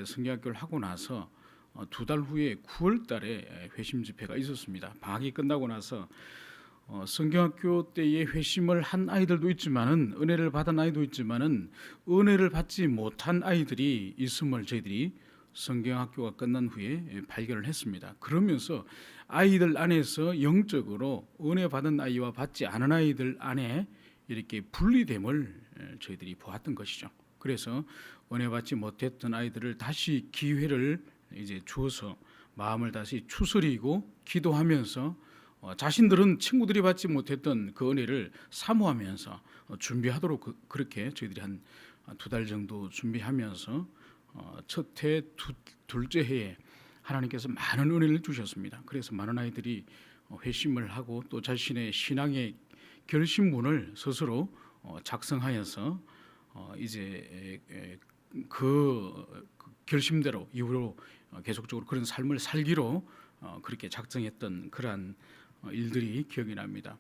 성경학교를 하고 나서 2달 후에 9월 달에 회심 집회가 있었습니다. 방학이 끝나고 나서 성경학교 때에 회심을 한 아이들도 있지만은, 은혜를 받은 아이도 있지만은 은혜를 받지 못한 아이들이 있음을 저희들이 성경학교가 끝난 후에 발견을 했습니다. 그러면서 아이들 안에서 영적으로 은혜 받은 아이와 받지 않은 아이들 안에 이렇게 분리됨을 저희들이 보았던 것이죠. 그래서 은혜 받지 못했던 아이들을 다시 기회를 이제 주어서 마음을 다시 추스리고 기도하면서 자신들은 친구들이 받지 못했던 그 은혜를 사모하면서 준비하도록 그렇게 저희들이 한 2달 정도 준비하면서 첫 해, 둘째 해에 하나님께서 많은 은혜를 주셨습니다. 그래서 많은 아이들이 회심을 하고 또 자신의 신앙의 결심문을 스스로 작성하여서 이제 그 결심대로 이후로 계속적으로 그런 삶을 살기로 그렇게 작정했던 그러한 일들이 기억이 납니다.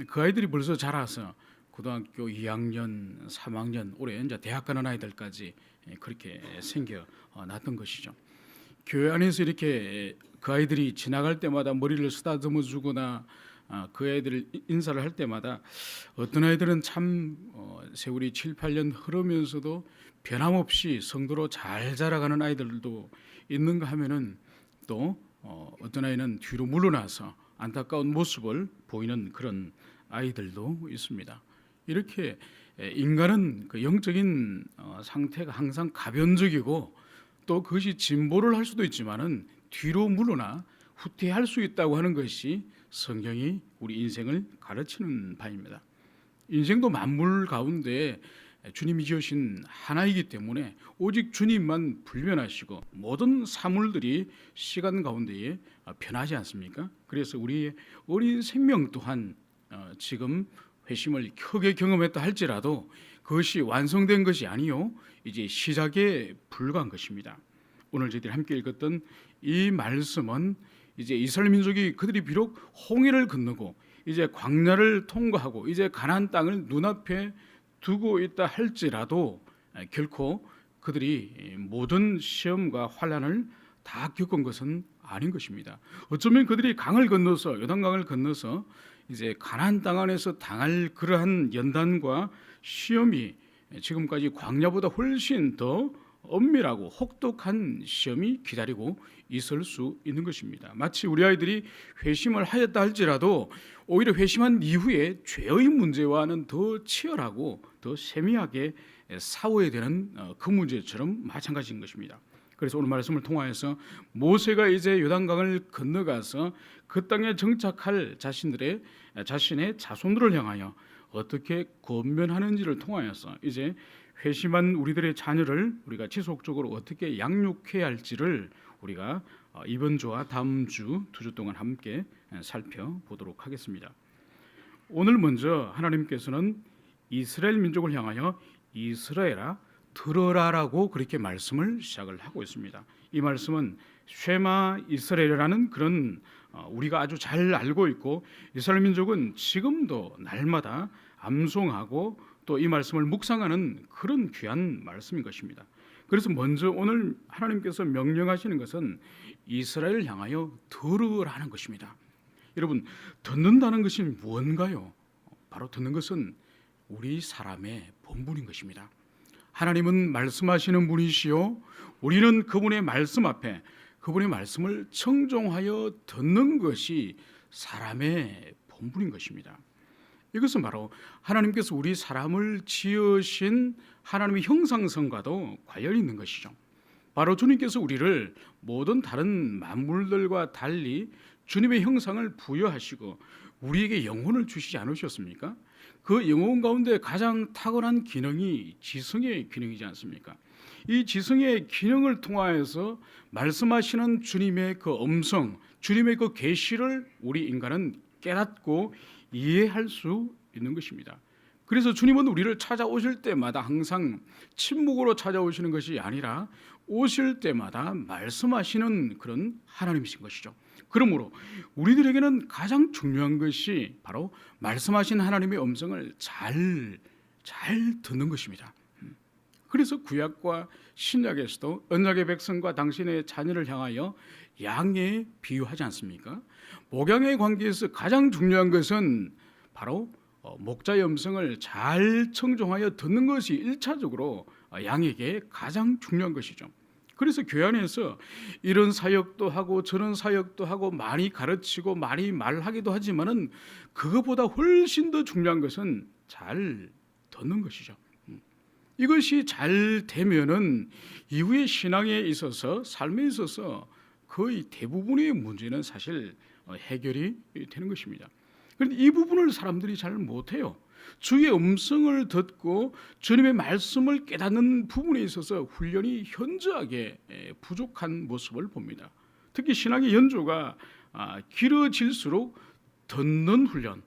그 아이들이 벌써 자라서 고등학교 2학년, 3학년, 올해 이제 대학 가는 아이들까지 그렇게 생겨 났던 것이죠. 교회 안에서 이렇게 그 아이들이 지나갈 때마다 머리를 쓰다듬어 주거나 그 아이들을 인사를 할 때마다 어떤 아이들은 참 세월이 7, 8년 흐르면서도 변함없이 성도로 잘 자라가는 아이들도 있는가 하면은 또 어떤 아이는 뒤로 물러나서 안타까운 모습을 보이는 그런 아이들도 있습니다. 이렇게 인간은 그 영적인 상태가 항상 가변적이고 또 그것이 진보를 할 수도 있지만은 뒤로 물러나 후퇴할 수 있다고 하는 것이 성경이 우리 인생을 가르치는 바입니다. 인생도 만물 가운데 주님이 지으신 하나이기 때문에 오직 주님만 불변하시고 모든 사물들이 시간 가운데에 변하지 않습니까? 그래서 우리의 어린 생명 또한 지금 회심을 크게 경험했다 할지라도 그것이 완성된 것이 아니요 이제 시작에 불과한 것입니다. 오늘 저희들이 함께 읽었던 이 말씀은 이제 이스라엘 민족이 그들이 비록 홍해를 건너고 이제 광야를 통과하고 이제 가나안 땅을 눈앞에 두고 있다 할지라도 결코 그들이 모든 시험과 환난을 다 겪은 것은 아닌 것입니다. 어쩌면 그들이 강을 건너서 요단강을 건너서 이제 가나안 땅 안에서 당할 그러한 연단과 시험이 지금까지 광야보다 훨씬 더 엄밀하고 혹독한 시험이 기다리고 있을 수 있는 것입니다. 마치 우리 아이들이 회심을 하였다 할지라도 오히려 회심한 이후에 죄의 문제와는 더 치열하고 더 세미하게 싸워야 되는 그 문제처럼 마찬가지인 것입니다. 그래서 오늘 말씀을 통하여서 모세가 이제 요단강을 건너가서 그 땅에 정착할 자신의 자손들을 향하여 어떻게 권면하는지를 통하여서 이제 회심한 우리들의 자녀를 우리가 지속적으로 어떻게 양육해야 할지를 우리가 이번 주와 다음 주 2주 동안 함께 살펴보도록 하겠습니다. 오늘 먼저 하나님께서는 이스라엘 민족을 향하여 이스라엘아 들어라라고 그렇게 말씀을 시작을 하고 있습니다. 이 말씀은 쉐마 이스라엘이라는 그런 우리가 아주 잘 알고 있고 이스라엘 민족은 지금도 날마다 암송하고 또 이 말씀을 묵상하는 그런 귀한 말씀인 것입니다. 그래서 먼저 오늘 하나님께서 명령하시는 것은 이스라엘을 향하여 들으라는 것입니다. 여러분, 듣는다는 것이 무언가요? 바로 듣는 것은 우리 사람의 본분인 것입니다. 하나님은 말씀하시는 분이시요 우리는 그분의 말씀 앞에 그분의 말씀을 청종하여 듣는 것이 사람의 본분인 것입니다. 이것은 바로 하나님께서 우리 사람을 지으신 하나님의 형상성과도 관련이 있는 것이죠. 바로 주님께서 우리를 모든 다른 만물들과 달리 주님의 형상을 부여하시고 우리에게 영혼을 주시지 않으셨습니까? 그 영혼 가운데 가장 탁월한 기능이 지성의 기능이지 않습니까? 이 지성의 기능을 통하여서 말씀하시는 주님의 그 음성, 주님의 그 계시를 우리 인간은 깨닫고 이해할 수 있는 것입니다. 그래서 주님은 우리를 찾아오실 때마다 항상 침묵으로 찾아오시는 것이 아니라 오실 때마다 말씀하시는 그런 하나님이신 것이죠. 그러므로 우리들에게는 가장 중요한 것이 바로 말씀하신 하나님의 음성을 잘 듣는 것입니다. 그래서 구약과 신약에서도 언약의 백성과 당신의 자녀를 향하여 양에 비유하지 않습니까? 목양의 관계에서 가장 중요한 것은 바로 목자의 음성을 잘 청종하여 듣는 것이 일차적으로 양에게 가장 중요한 것이죠. 그래서 교회 안에서 이런 사역도 하고 저런 사역도 하고 많이 가르치고 많이 말하기도 하지만은 그것보다 훨씬 더 중요한 것은 잘 듣는 것이죠. 이것이 잘 되면은 이후의 신앙에 있어서 삶에 있어서 거의 대부분의 문제는 사실 해결이 되는 것입니다. 그런데 이 부분을 사람들이 잘 못해요. 주의 음성을 듣고 주님의 말씀을 깨닫는 부분에 있어서 훈련이 현저하게 부족한 모습을 봅니다. 특히 신앙의 연조가 길어질수록 듣는 훈련,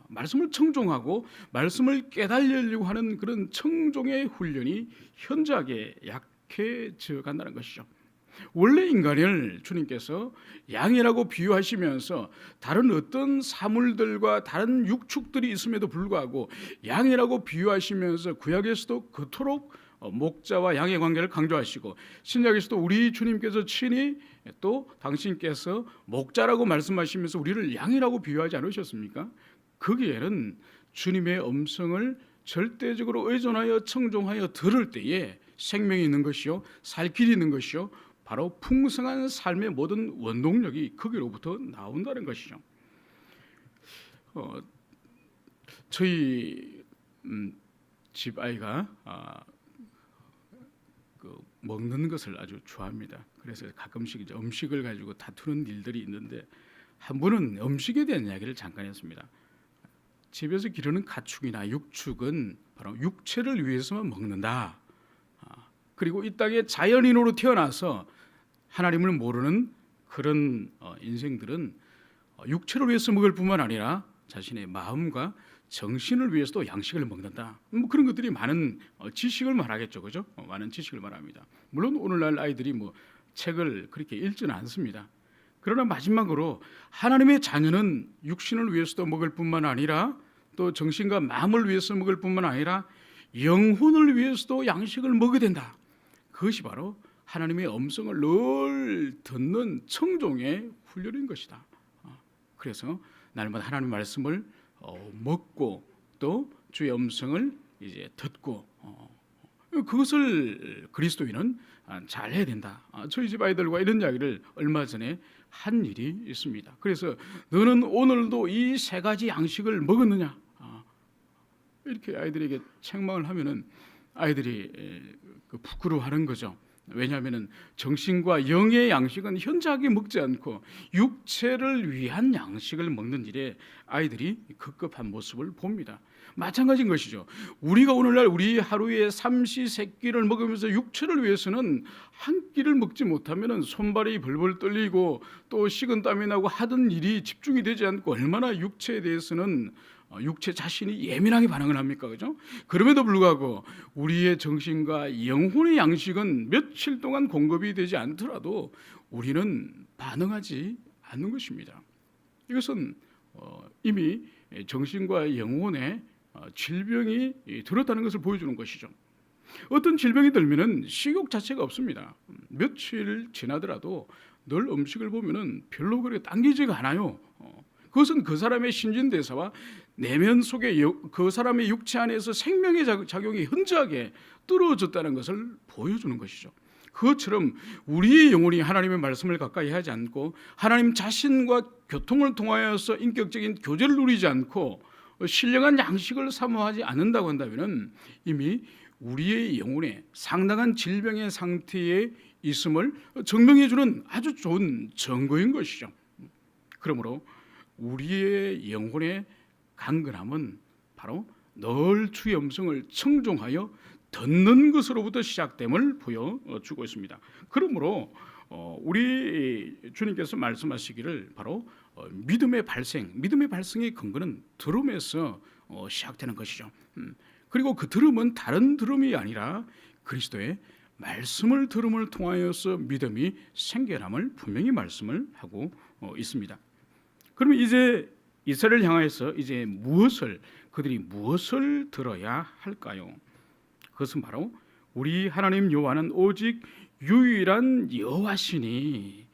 말씀을 청종하고 말씀을 깨달으려고 하는 그런 청종의 훈련이 현저하게 약해져 간다는 것이죠. 원래 인간을 주님께서 양이라고 비유하시면서 다른 어떤 사물들과 다른 육축들이 있음에도 불구하고 양이라고 비유하시면서 구약에서도 그토록 목자와 양의 관계를 강조하시고 신약에서도 우리 주님께서 친히 또 당신께서 목자라고 말씀하시면서 우리를 양이라고 비유하지 않으셨습니까? 거기에는 주님의 음성을 절대적으로 의존하여 청종하여 들을 때에 생명이 있는 것이요 살 길이 있는 것이요 바로 풍성한 삶의 모든 원동력이 거기로부터 나온다는 것이죠. 저희 집 아이가 먹는 것을 아주 좋아합니다. 그래서 가끔씩 이제 음식을 가지고 다투는 일들이 있는데 한 번은 음식에 대한 이야기를 잠깐 했습니다. 집에서 기르는 가축이나 육축은 바로 육체를 위해서만 먹는다. 그리고 이 땅에 자연인으로 태어나서 하나님을 모르는 그런 인생들은 육체를 위해서 먹을 뿐만 아니라 자신의 마음과 정신을 위해서도 양식을 먹는다. 뭐 그런 것들이 많은 지식을 말하겠죠, 그죠? 많은 지식을 말합니다. 물론 오늘날 아이들이 뭐 책을 그렇게 읽지는 않습니다. 그러나 마지막으로 하나님의 자녀는 육신을 위해서도 먹을 뿐만 아니라 또 정신과 마음을 위해서 먹을 뿐만 아니라 영혼을 위해서도 양식을 먹어야 된다. 그것이 바로 하나님의 음성을 늘 듣는 청종의 훈련인 것이다. 그래서 날마다 하나님의 말씀을 먹고 또 주의 음성을 이제 듣고 그것을 그리스도인은 잘 해야 된다. 저희 집 아이들과 이런 이야기를 얼마 전에 한 일이 있습니다. 그래서 너는 오늘도 이 세 가지 양식을 먹었느냐? 이렇게 아이들에게 책망을 하면은 아이들이 부끄러워하는 거죠. 왜냐하면은 정신과 영의 양식은 현저하게 먹지 않고 육체를 위한 양식을 먹는 일에 아이들이 급급한 모습을 봅니다. 마찬가지인 것이죠. 우리가 오늘날 우리 하루에 삼시세끼를 먹으면서 육체를 위해서는 한 끼를 먹지 못하면은 손발이 벌벌 떨리고 또 식은땀이 나고 하던 일이 집중이 되지 않고 얼마나 육체에 대해서는 육체 자신이 예민하게 반응을 합니까? 그죠? 그럼에도 불구하고 우리의 정신과 영혼의 양식은 며칠 동안 공급이 되지 않더라도 우리는 반응하지 않는 것입니다. 이것은 이미 정신과 영혼의 질병이 들었다는 것을 보여주는 것이죠. 어떤 질병이 들면은 식욕 자체가 없습니다. 며칠 지나더라도 늘 음식을 보면은 별로 그렇게 당기지가 않아요. 그것은 그 사람의 신진대사와 내면 속에 그 사람의 육체 안에서 생명의 작용이 현저하게 떨어졌다는 것을 보여주는 것이죠. 그것처럼 우리의 영혼이 하나님의 말씀을 가까이 하지 않고 하나님 자신과 교통을 통하여서 인격적인 교제를 누리지 않고 신령한 양식을 사모하지 않는다고 한다면 이미 우리의 영혼에 상당한 질병의 상태에 있음을 증명해 주는 아주 좋은 증거인 것이죠. 그러므로 우리의 영혼의 강건함은 바로 늘 주의 음성을 청종하여 듣는 것으로부터 시작됨을 보여주고 있습니다. 그러므로 우리 주님께서 말씀하시기를 바로 믿음의 발생의 근거는 들음에서 시작되는 것이죠. 그리고 그 들음은 다른 들음이 아니라 그리스도의 말씀을 들음을 통하여서 믿음이 생겨남을 분명히 말씀을 하고 있습니다. 그러면 이제 이스라엘을 향해서 이제 그들이 무엇을 들어야 할까요? 그것은 바로 우리 하나님 여호와는 오직 유일한 여호와시니.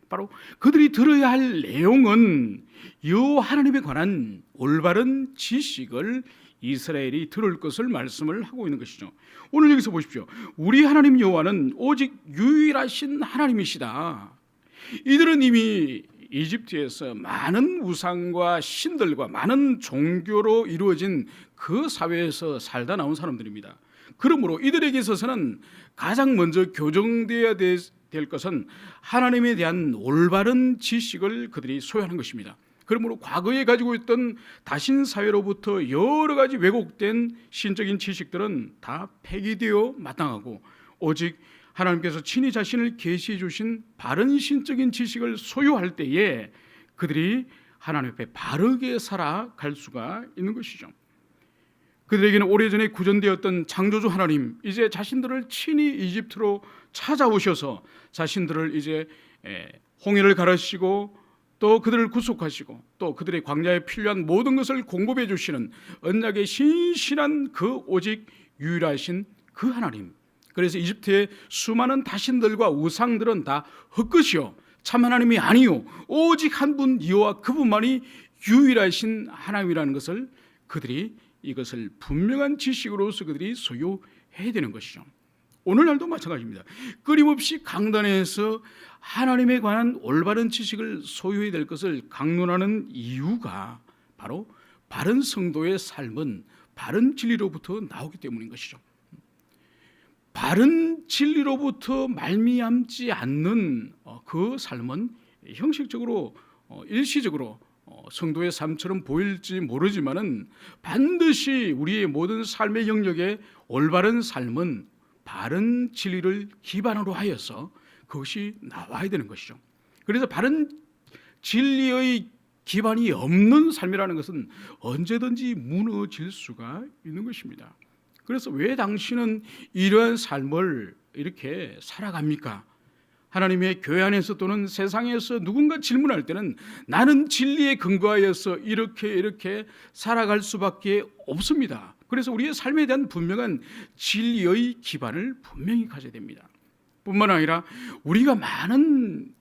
바로 그들이 들어야 할 내용은 여호와 하나님에 관한 올바른 지식을 이스라엘이 들을 것을 말씀을 하고 있는 것이죠. 오늘 여기서 보십시오. 우리 하나님 여호와는 오직 유일하신 하나님이시다. 이들은 이미 이집트에서 많은 우상과 신들과 많은 종교로 이루어진 그 사회에서 살다 나온 사람들입니다. 그러므로 이들에게 있어서는 가장 먼저 교정되어야 될 것은 하나님에 대한 올바른 지식을 그들이 소유하는 것입니다. 그러므로 과거에 가지고 있던 다신 사회로부터 여러 가지 왜곡된 신적인 지식들은 다 폐기되어 마땅하고 오직 하나님께서 친히 자신을 계시해 주신 바른 신적인 지식을 소유할 때에 그들이 하나님 앞에 바르게 살아갈 수가 있는 것이죠. 그들에게는 오래전에 구전되었던 창조주 하나님, 이제 자신들을 친히 이집트로 찾아오셔서 자신들을 이제 홍해를 가르시고 또 그들을 구속하시고 또 그들의 광야에 필요한 모든 것을 공급해 주시는 언약의 신실한 그 오직 유일하신 그 하나님. 그래서 이집트의 수많은 다신들과 우상들은 다 헛것이요 참 하나님이 아니요 오직 한 분 여호와 그분만이 유일하신 하나님이라는 것을 그들이 이것을 분명한 지식으로서 그들이 소유해야 되는 것이죠. 오늘날도 마찬가지입니다. 끊임없이 강단에서 하나님에 관한 올바른 지식을 소유해야 될 것을 강론하는 이유가 바로 바른 성도의 삶은 바른 진리로부터 나오기 때문인 것이죠. 바른 진리로부터 말미암지 않는 그 삶은 형식적으로 일시적으로 성도의 삶처럼 보일지 모르지만은 반드시 우리의 모든 삶의 영역에 올바른 삶은 바른 진리를 기반으로 하여서 그것이 나와야 되는 것이죠. 그래서 바른 진리의 기반이 없는 삶이라는 것은 언제든지 무너질 수가 있는 것입니다. 그래서 왜 당신은 이러한 삶을 이렇게 살아갑니까? 하나님의 교회 안에서 또는 세상에서 누군가 질문할 때는 나는 진리에 근거하여서 이렇게 살아갈 수밖에 없습니다. 그래서 우리의 삶에 대한 분명한 진리의 기반을 분명히 가져야 됩니다. 뿐만 아니라 우리가 많은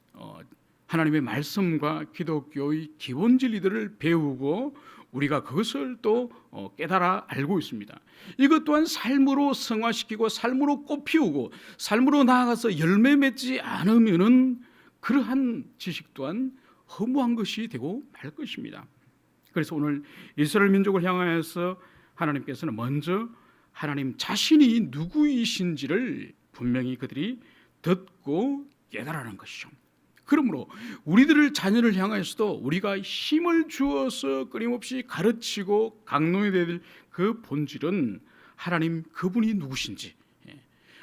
하나님의 말씀과 기독교의 기본 진리들을 배우고 우리가 그것을 또 깨달아 알고 있습니다. 이것 또한 삶으로 승화시키고 삶으로 꽃피우고 삶으로 나아가서 열매 맺지 않으면은 그러한 지식 또한 허무한 것이 되고 말 것입니다. 그래서 오늘 이스라엘 민족을 향하여서 하나님께서는 먼저 하나님 자신이 누구이신지를 분명히 그들이 듣고 깨달아는 것이죠. 그러므로 우리들을 자녀를 향하여서도 우리가 힘을 주어서 끊임없이 가르치고 강론해야 될 그 본질은 하나님 그분이 누구신지,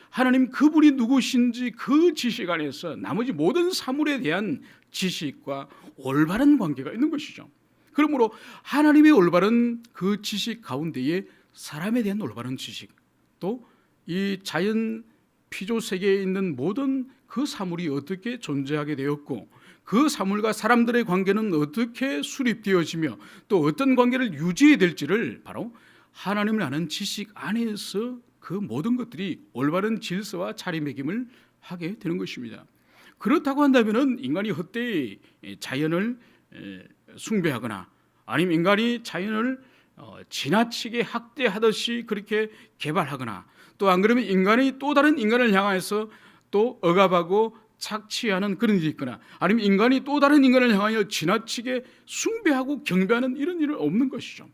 하나님 그분이 누구신지 그 지식 안에서 나머지 모든 사물에 대한 지식과 올바른 관계가 있는 것이죠. 그러므로 하나님의 올바른 그 지식 가운데에 사람에 대한 올바른 지식, 또 이 자연 피조 세계에 있는 모든 그 사물이 어떻게 존재하게 되었고 그 사물과 사람들의 관계는 어떻게 수립되어지며 또 어떤 관계를 유지해야 될지를 바로 하나님을 아는 지식 안에서 그 모든 것들이 올바른 질서와 자리매김을 하게 되는 것입니다. 그렇다고 한다면 인간이 헛되이 자연을 숭배하거나 아니면 인간이 자연을 지나치게 학대하듯이 그렇게 개발하거나 또 안 그러면 인간이 또 다른 인간을 향해서 또 억압하고 착취하는 그런 일이 있거나 아니면 인간이 또 다른 인간을 향하여 지나치게 숭배하고 경배하는 이런 일은 없는 것이죠.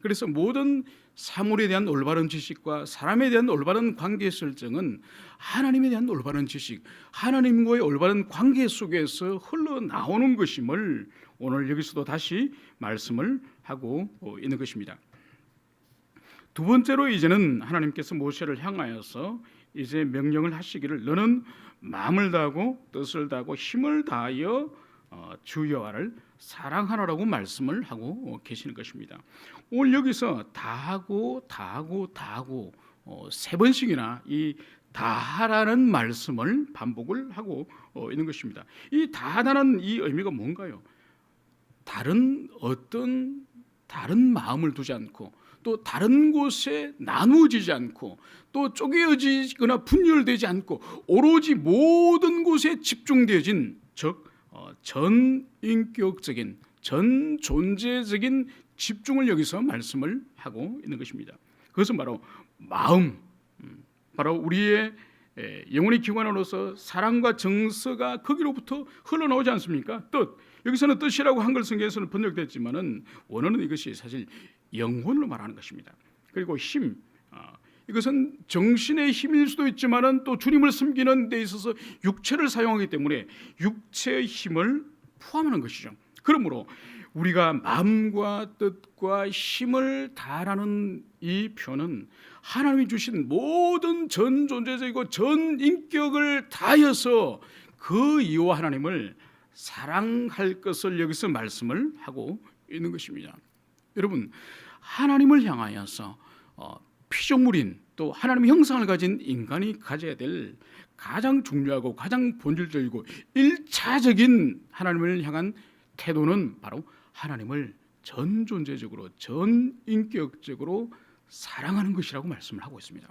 그래서 모든 사물에 대한 올바른 지식과 사람에 대한 올바른 관계 설정은 하나님에 대한 올바른 지식, 하나님과의 올바른 관계 속에서 흘러나오는 것임을 오늘 여기서도 다시 말씀을 하고 있는 것입니다. 두 번째로 이제는 하나님께서 모세를 향하여서 이제 명령을 하시기를 너는 마음을 다하고 뜻을 다하고 힘을 다하여 주 여호와를 사랑하라고 말씀을 하고 계시는 것입니다. 오늘 여기서 다하고 세 번씩이나 이 다하라는 말씀을 반복을 하고 있는 것입니다. 이 다하다는 이 의미가 뭔가요? 다른 마음을 두지 않고 또 다른 곳에 나누어지지 않고 또 쪼개어지거나 분열되지 않고 오로지 모든 곳에 집중되어진 즉 전인격적인 전존재적인 집중을 여기서 말씀을 하고 있는 것입니다. 그것은 바로 마음, 바로 우리의 영혼의 기관으로서 사랑과 정서가 거기로부터 흘러나오지 않습니까? 뜻, 여기서는 뜻이라고 한글 성경에서는 번역됐지만은 원어는 이것이 사실 영혼을 말하는 것입니다. 그리고 힘, 이것은 정신의 힘일 수도 있지만은 또 주님을 섬기는 데 있어서 육체를 사용하기 때문에 육체의 힘을 포함하는 것이죠. 그러므로 우리가 마음과 뜻과 힘을 다하라는 이 표현은 하나님이 주신 모든 전존재적이고 전인격을 다하여서 그 이유와 하나님을 사랑할 것을 여기서 말씀을 하고 있는 것입니다. 여러분, 하나님을 향하여서 피조물인 또 하나님의 형상을 가진 인간이 가져야 될 가장 중요하고 가장 본질적이고 1차적인 하나님을 향한 태도는 바로 하나님을 전존재적으로 전인격적으로 사랑하는 것이라고 말씀을 하고 있습니다.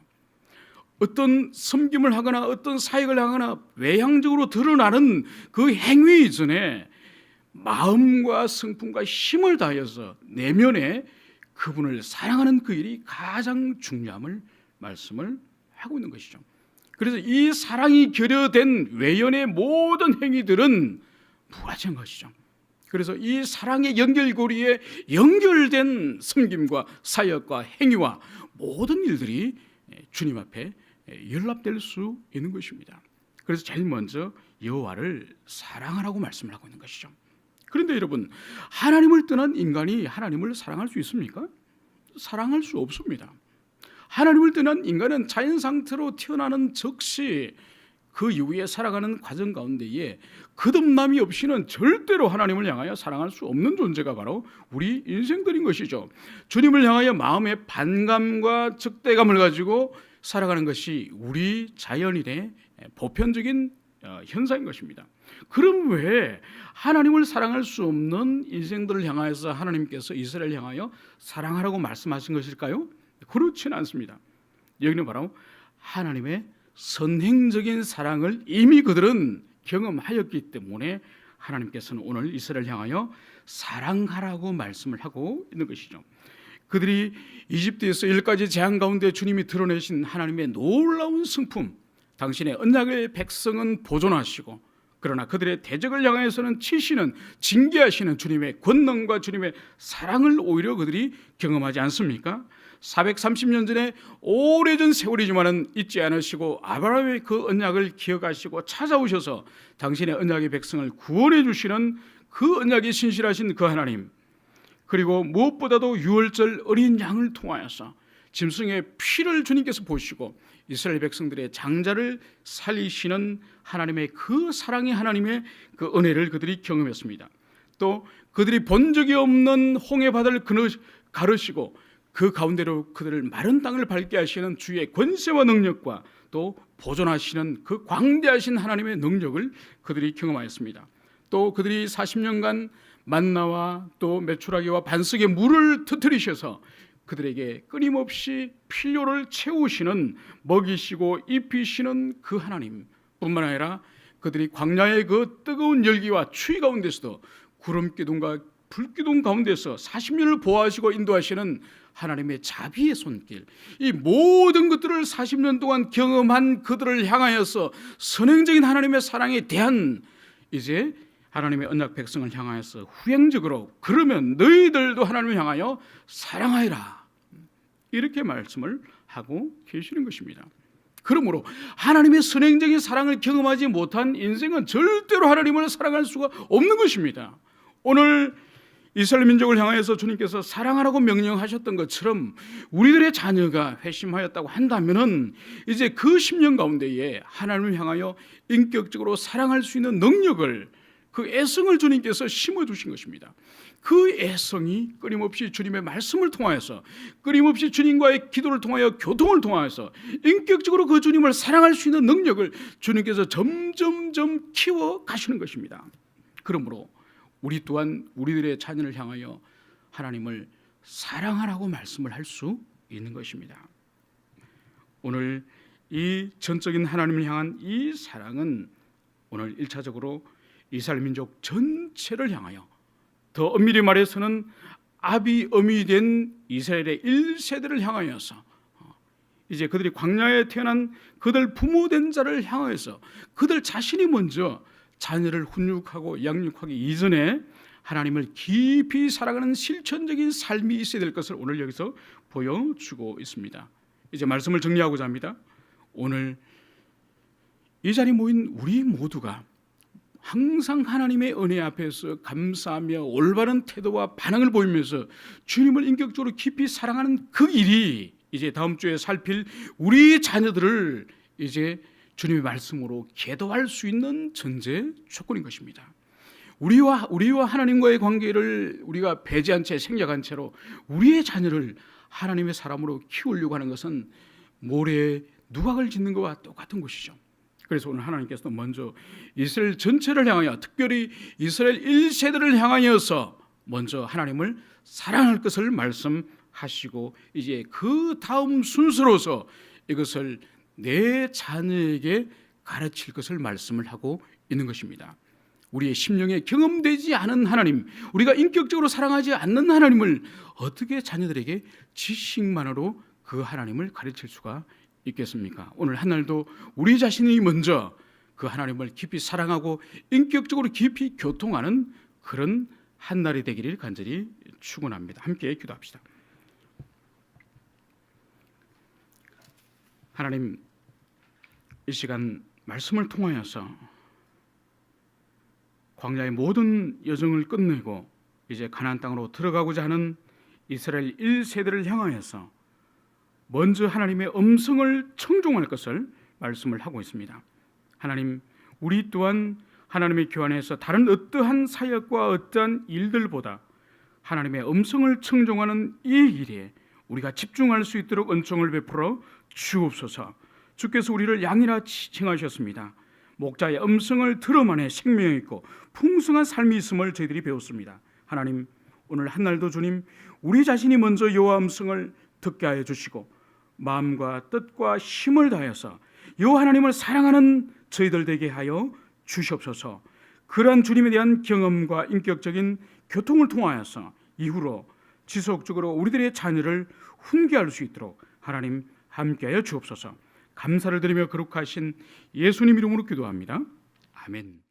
어떤 섬김을 하거나 어떤 사역을 하거나 외향적으로 드러나는 그 행위 이전에 마음과 성품과 힘을 다해서 내면에 그분을 사랑하는 그 일이 가장 중요함을 말씀을 하고 있는 것이죠. 그래서 이 사랑이 결여된 외연의 모든 행위들은 무가치한 것이죠. 그래서 이 사랑의 연결고리에 연결된 섬김과 사역과 행위와 모든 일들이 주님 앞에 연락될 수 있는 것입니다. 그래서 제일 먼저 여호와를 사랑하라고 말씀을 하고 있는 것이죠. 그런데 여러분, 하나님을 떠난 인간이 하나님을 사랑할 수 있습니까? 사랑할 수 없습니다. 하나님을 떠난 인간은 자연 상태로 태어나는 즉시 그 이후에 살아가는 과정 가운데에 거듭남이 없이는 절대로 하나님을 향하여 사랑할 수 없는 존재가 바로 우리 인생들인 것이죠. 주님을 향하여 마음의 반감과 적대감을 가지고 살아가는 것이 우리 자연인의 보편적인 현상인 것입니다. 그럼 왜 하나님을 사랑할 수 없는 인생들을 향하여서 하나님께서 이스라엘을 향하여 사랑하라고 말씀하신 것일까요? 그렇지는 않습니다. 여기는 바로 하나님의 선행적인 사랑을 이미 그들은 경험하였기 때문에 하나님께서는 오늘 이스라엘을 향하여 사랑하라고 말씀을 하고 있는 것이죠. 그들이 이집트에서 10가지 재앙 가운데 주님이 드러내신 하나님의 놀라운 성품, 당신의 언약의 백성은 보존하시고 그러나 그들의 대적을 향하여서는 치시는 징계하시는 주님의 권능과 주님의 사랑을 오히려 그들이 경험하지 않습니까? 430년 전에 오래전 세월이지만은 잊지 않으시고 아브라함의 그 언약을 기억하시고 찾아오셔서 당신의 언약의 백성을 구원해 주시는 그 언약이 신실하신 그 하나님, 그리고 무엇보다도 유월절 어린 양을 통하여서 짐승의 피를 주님께서 보시고 이스라엘 백성들의 장자를 살리시는 하나님의 그 사랑의 하나님의 그 은혜를 그들이 경험했습니다. 또 그들이 본 적이 없는 홍해 바다를 가르시고 그 가운데로 그들을 마른 땅을 밟게 하시는 주의 권세와 능력과 또 보존하시는 그 광대하신 하나님의 능력을 그들이 경험하였습니다. 또 그들이 40년간 만나와 또 메추라기와 반석의 물을 터뜨리셔서 그들에게 끊임없이 필요를 채우시는, 먹이시고 입히시는 그 하나님 뿐만 아니라 그들이 광야의 그 뜨거운 열기와 추위 가운데서도 구름 기둥과 불 기둥 가운데서 40년을 보호하시고 인도하시는 하나님의 자비의 손길, 이 모든 것들을 40년 동안 경험한 그들을 향하여서 선행적인 하나님의 사랑에 대한 이제 하나님의 언약 백성을 향하여서 후행적으로 그러면 너희들도 하나님을 향하여 사랑하여라, 이렇게 말씀을 하고 계시는 것입니다. 그러므로 하나님의 선행적인 사랑을 경험하지 못한 인생은 절대로 하나님을 사랑할 수가 없는 것입니다. 오늘 이스라엘 민족을 향하여서 주님께서 사랑하라고 명령하셨던 것처럼 우리들의 자녀가 회심하였다고 한다면은 이제 그 10년 가운데에 하나님을 향하여 인격적으로 사랑할 수 있는 능력을, 그 애성을 주님께서 심어주신 것입니다. 그 애성이 끊임없이 주님의 말씀을 통하여서, 끊임없이 주님과의 기도를 통하여, 교통을 통하여서 인격적으로 그 주님을 사랑할 수 있는 능력을 주님께서 점점점 키워 가시는 것입니다. 그러므로 우리 또한 우리들의 자녀를 향하여 하나님을 사랑하라고 말씀을 할 수 있는 것입니다. 오늘 이 전적인 하나님을 향한 이 사랑은 오늘 1차적으로 이스라엘 민족 전체를 향하여, 더 엄밀히 말해서는 아비 어미 된 이스라엘의 1세대를 향하여서, 이제 그들이 광야에 태어난 그들 부모된 자를 향하여서 그들 자신이 먼저 자녀를 훈육하고 양육하기 이전에 하나님을 깊이 사랑하는 실천적인 삶이 있어야 될 것을 오늘 여기서 보여주고 있습니다. 이제 말씀을 정리하고자 합니다. 오늘 이 자리에 모인 우리 모두가 항상 하나님의 은혜 앞에서 감사하며 올바른 태도와 반응을 보이면서 주님을 인격적으로 깊이 사랑하는 그 일이 이제 다음 주에 살필 우리 자녀들을 이제 주님의 말씀으로 계도할 수 있는 전제 조건인 것입니다. 우리와 하나님과의 관계를 우리가 배제한 채 생략한 채로 우리의 자녀를 하나님의 사람으로 키우려고 하는 것은 모래에 누각을 짓는 것과 똑같은 것이죠. 그래서 오늘 하나님께서 먼저 이스라엘 전체를 향하여, 특별히 이스라엘 1세대를 향하여서 먼저 하나님을 사랑할 것을 말씀하시고, 이제 그 다음 순서로서 이것을 내 자녀에게 가르칠 것을 말씀을 하고 있는 것입니다. 우리의 심령에 경험되지 않은 하나님, 우리가 인격적으로 사랑하지 않는 하나님을 어떻게 자녀들에게 지식만으로 그 하나님을 가르칠 수가 있겠습니까? 오늘 한날도 우리 자신이 먼저 그 하나님을 깊이 사랑하고 인격적으로 깊이 교통하는 그런 한날이 되기를 간절히 축원합니다. 함께 기도합시다. 하나님, 이 시간 말씀을 통하여서 광야의 모든 여정을 끝내고 이제 가나안 땅으로 들어가고자 하는 이스라엘 1세대를 향하여서 먼저 하나님의 음성을 청종할 것을 말씀을 하고 있습니다. 하나님, 우리 또한 하나님의 교환에서 다른 어떠한 사역과 어떠한 일들보다 하나님의 음성을 청종하는 이 일에 우리가 집중할 수 있도록 은총을 베풀어 주옵소서. 주께서 우리를 양이라 칭하셨습니다. 목자의 음성을 들어만에 생명이 있고 풍성한 삶이 있음을 저희들이 배웠습니다. 하나님, 오늘 한날도 주님, 우리 자신이 먼저 여호와 음성을 듣게 하여 주시고 마음과 뜻과 힘을 다해서 여호와 하나님을 사랑하는 저희들 되게 하여 주시옵소서. 그러한 주님에 대한 경험과 인격적인 교통을 통하여서 이후로 지속적으로 우리들의 자녀를 훈계할 수 있도록 하나님 함께하여 주옵소서. 감사를 드리며 거룩하신 예수님 이름으로 기도합니다. 아멘.